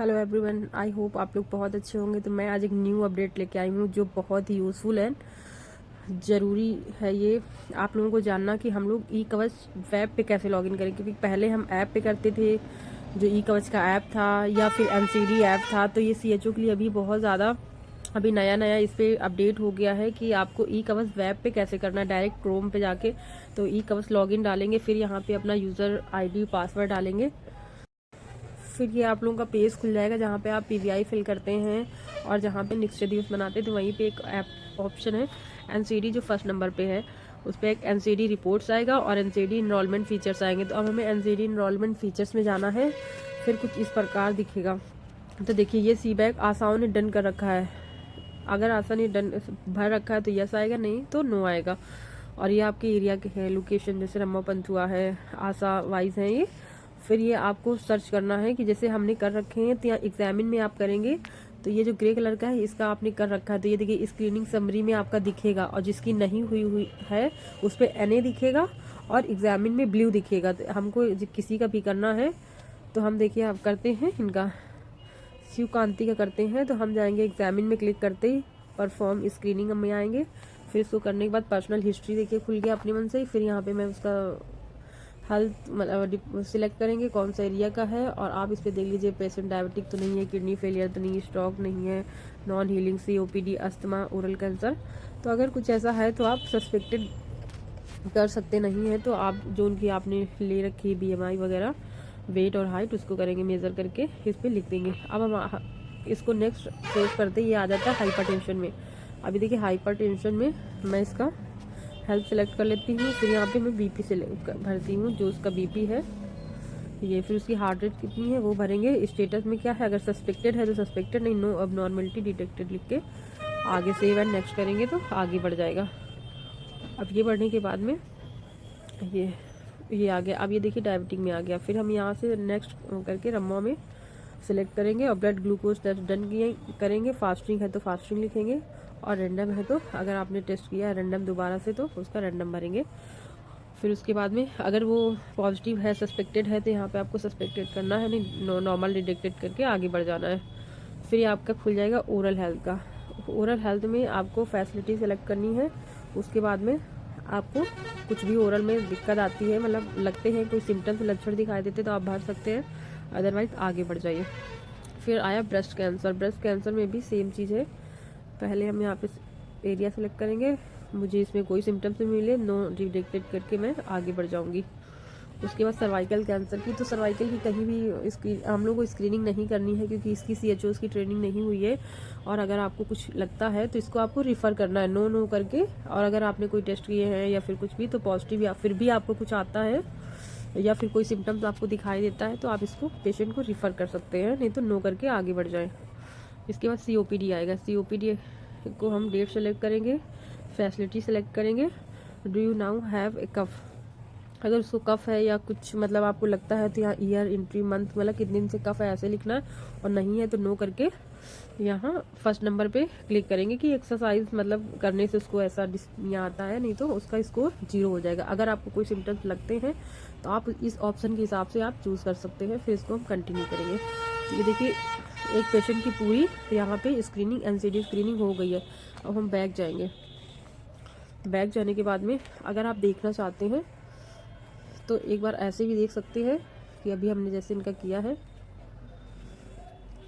Hello everyone, I hope आप लोग बहुत अच्छे होंगे। तो मैं आज एक न्यू अपडेट लेके आई हूँ जो बहुत ही यूज़फुल है। ज़रूरी है ये आप लोगों को जानना कि हम लोग ई कवच वेब पे कैसे लॉगिन करें, क्योंकि पहले हम ऐप पे करते थे, जो ई कवच का ऐप था या फिर एनसीडी ऐप था। तो ये सीएचओ के लिए अभी बहुत ज़्यादा अभी नया नया इस पर अपडेट हो गया है कि आपको ई कवच वेब पे कैसे करना है। डायरेक्ट क्रोम पे जाके तो ई कवच लॉगिन डालेंगे, फिर यहाँ पे अपना यूज़र आईडी पासवर्ड डालेंगे, फिर ये आप लोगों का पेज खुल जाएगा जहाँ पे आप पीवीआई फिल करते हैं और जहाँ पे नेक्स्ट शेड्यूल्स बनाते हैं। तो वहीं पे एक ऐप ऑप्शन है एनसीडी जो फर्स्ट नंबर पे है, उस पर एक एनसीडी रिपोर्ट्स आएगा और एनसीडी इनरोलमेंट फीचर्स आएंगे। तो अब हमें एनसीडी इनरोलमेंट फीचर्स में जाना है, फिर कुछ इस प्रकार दिखेगा। तो देखिए ये सी बैग आसाओं ने डन कर रखा है। अगर आशा ने डन भर रखा है तो यस आएगा, नहीं तो नो आएगा। और ये आपके एरिया के हैं, लोकेशन जैसे रम्मा पंथुआ है, आशा वाइज है ये। फिर ये आपको सर्च करना है कि जैसे हमने कर रखे हैं तो यहाँ एग्जामिन में आप करेंगे तो ये जो ग्रे कलर का है इसका आपने कर रखा है, तो ये देखिए स्क्रीनिंग समरी में आपका दिखेगा, और जिसकी नहीं हुई है उस पर एनए दिखेगा और एग्जामिन में ब्लू दिखेगा। तो हमको किसी का भी करना है तो हम देखिए आप करते हैं इनका शिव कांति का करते हैं। तो हम जाएंगे एग्जामिन में, क्लिक करते ही परफॉर्म स्क्रीनिंग में आएंगे। फिर इसको करने के बाद पर्सनल हिस्ट्री देखिए खुल गया अपने मन से ही। फिर यहाँ पे मैं उसका हेल्थ मतलब सिलेक्ट करेंगे कौन सा एरिया का है, और आप इस पर देख लीजिए पेशेंट डायबिटिक तो नहीं है, किडनी फेलियर तो नहीं है, स्ट्रोक नहीं है, non healing COPD, asthma, oral cancer. तो अगर कुछ ऐसा है तो आप सस्पेक्टेड कर सकते, नहीं है तो आप जो उनकी आपने ले रखी बीएमआई वगैरह, वेट और हाइट, उसको करेंगे मेज़र करके इस पर लिख देंगे। अब हम इसको नेक्स्ट फेस करते ये आ जाता है हाइपरटेंशन में। अभी देखिए हाइपरटेंशन में मैं इसका हेल्थ सेलेक्ट कर लेती हूँ, फिर यहाँ पे मैं बीपी से भरती हूँ जो उसका बीपी है ये, फिर उसकी हार्ट रेट कितनी है वो भरेंगे। स्टेटस में क्या है, अगर सस्पेक्टेड है तो सस्पेक्टेड, नहीं नो अब नॉर्मलिटी डिटेक्टेड लिख के आगे सेव एंड नेक्स्ट करेंगे तो आगे बढ़ जाएगा। अब ये बढ़ने के बाद में ये आ गया। अब ये देखिए डायबिटिक में आ गया। फिर हम यहाँ से नेक्स्ट करके रम्मा में सिलेक्ट करेंगे और ब्लड ग्लूकोज टेस्ट डन किए करेंगे। फास्टिंग है तो फास्टिंग लिखेंगे, और रैंडम है तो अगर आपने टेस्ट किया है रैंडम दोबारा से तो उसका रैंडम भरेंगे। फिर उसके बाद में अगर वो पॉजिटिव है सस्पेक्टेड है तो यहाँ पे आपको सस्पेक्टेड करना है, नहीं नॉर्मल डिटेक्टेड करके आगे बढ़ जाना है। फिर ये आपका खुल जाएगा ओरल हेल्थ का। ओरल हेल्थ में आपको फैसिलिटी सेलेक्ट करनी है। उसके बाद में आपको कुछ भी ओरल में दिक्कत आती है, मतलब लगते हैं कोई सिम्टम्स लक्षण दिखाई देते तो आप भर सकते हैं, अदरवाइज आगे बढ़ जाइए। फिर आया ब्रेस्ट कैंसर। ब्रेस्ट कैंसर में भी सेम चीज़ है। पहले हम यहाँ पे एरिया सेलेक्ट करेंगे, मुझे इसमें कोई सिम्टम्स नहीं मिले, नो डिटेक्टेड करके मैं आगे बढ़ जाऊँगी। उसके बाद सर्वाइकल कैंसर की, तो सर्वाइकल की कहीं भी इसकी हम लोग को स्क्रीनिंग नहीं करनी है क्योंकि इसकी सीएचओ की ट्रेनिंग नहीं हुई है। और अगर आपको कुछ लगता है तो इसको आपको रिफ़र करना है नो नो करके। और अगर आपने कोई टेस्ट किए हैं या फिर कुछ भी तो पॉजिटिव या फिर भी आपको कुछ आता है या फिर कोई सिम्टम्स आपको दिखाई देता है तो आप इसको पेशेंट को रिफ़र कर सकते हैं, नहीं तो नो करके आगे बढ़ जाएँ। इसके बाद सीओपीडी आएगा। सीओपीडी को हम डेट सेलेक्ट करेंगे, फैसिलिटी सेलेक्ट करेंगे, do you now have a cough. अगर उसको कफ है या कुछ मतलब आपको लगता है तो यहाँ ईयर इंट्री मंथ मतलब कितने दिन से कफ है ऐसे लिखना है, और नहीं है तो नो करके यहाँ फर्स्ट नंबर पे क्लिक करेंगे कि एक्सरसाइज मतलब करने से उसको ऐसा यहाँ आता है, नहीं तो उसका स्कोर 0 हो जाएगा। अगर आपको कोई सिम्टम्स लगते हैं तो आप इस ऑप्शन के हिसाब से आप चूज़ कर सकते हैं। फिर इसको हम कंटिन्यू करेंगे। ये देखिए एक पेशेंट की पूरी यहाँ पे स्क्रीनिंग एनसीडी स्क्रीनिंग हो गई है। अब हम बैक जाएंगे। बैक जाने के बाद में अगर आप देखना चाहते हैं तो एक बार ऐसे भी देख सकते हैं कि अभी हमने जैसे इनका किया है,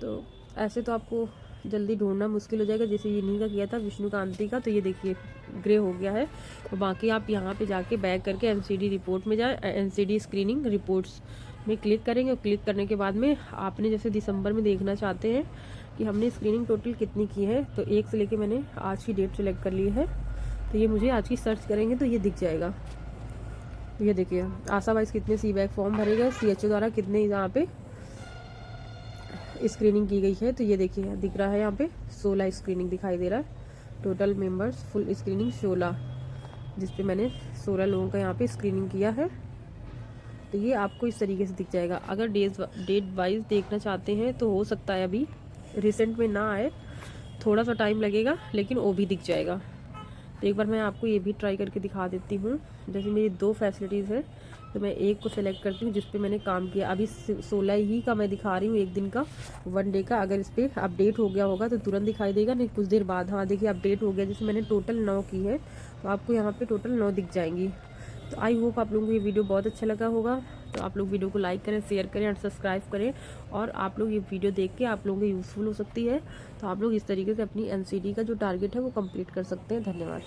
तो ऐसे तो आपको जल्दी ढूंढना मुश्किल हो जाएगा। जैसे इन्हीं का किया था विष्णु कांति का, तो ये देखिए ग्रे हो गया है। तो बाकी आप यहाँ पे जाके बैक करके एनसीडी रिपोर्ट में जाए, एनसीडी स्क्रीनिंग रिपोर्ट्स में क्लिक करेंगे। और क्लिक करने के बाद में आपने जैसे दिसंबर में देखना चाहते हैं कि हमने स्क्रीनिंग टोटल कितनी की है, तो 1 से लेके मैंने आज की डेट सेलेक्ट कर ली है, तो ये मुझे आज की सर्च करेंगे तो ये दिख जाएगा। ये देखिए आशा वाइज कितने सी बैक फॉर्म भरे गए, सीएचओ द्वारा कितने यहाँ पे स्क्रीनिंग की गई है, तो ये देखिए दिख रहा है यहाँ पे 16 स्क्रीनिंग दिखाई दे रहा है। टोटल मेंबर्स फुल स्क्रीनिंग 16, जिस पे मैंने 16 लोगों का यहाँ पे स्क्रीनिंग किया है। तो ये आपको इस तरीके से दिख जाएगा। अगर डेट वाइज देखना चाहते हैं तो हो सकता है अभी रिसेंट में ना आए, थोड़ा सा टाइम लगेगा, लेकिन वो भी दिख जाएगा। तो एक बार मैं आपको ये भी ट्राई करके दिखा देती हूँ। जैसे मेरी 2 फैसिलिटीज़ है, तो मैं एक को सिलेक्ट करती हूँ जिस पे मैंने काम किया। अभी 16 ही का मैं दिखा रही हूँ, एक दिन का, 1 डे का। अगर इस पर अपडेट हो गया होगा तो तुरंत दिखाई देगा, नहीं कुछ देर बाद। हाँ देखिए अपडेट हो गया, जैसे मैंने टोटल 9 की है तो आपको यहाँ पे टोटल 9 दिख जाएंगी। तो आई होप आप लोगों को ये वीडियो बहुत अच्छा लगा होगा। तो आप लोग वीडियो को लाइक करें, शेयर करें और सब्सक्राइब करें। और आप लोग ये वीडियो देख के आप लोगों को यूज़फुल हो सकती है। तो आप लोग इस तरीके से अपनी NCD का जो टारगेट है वो कंप्लीट कर सकते हैं। धन्यवाद।